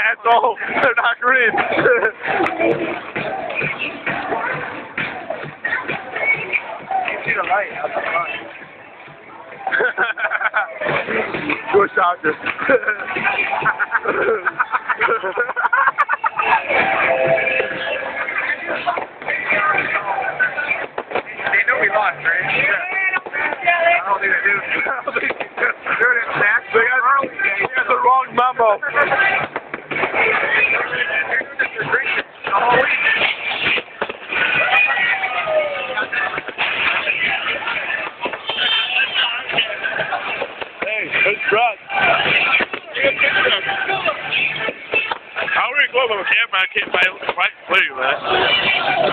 asshole. They're not green. You see the light out the front. Go Shocker. They know we lost, right? Yeah. I don't think they do. They're in snack. They got the wrong memo. Hey, good truck. How are we going with a camera? I can't find it.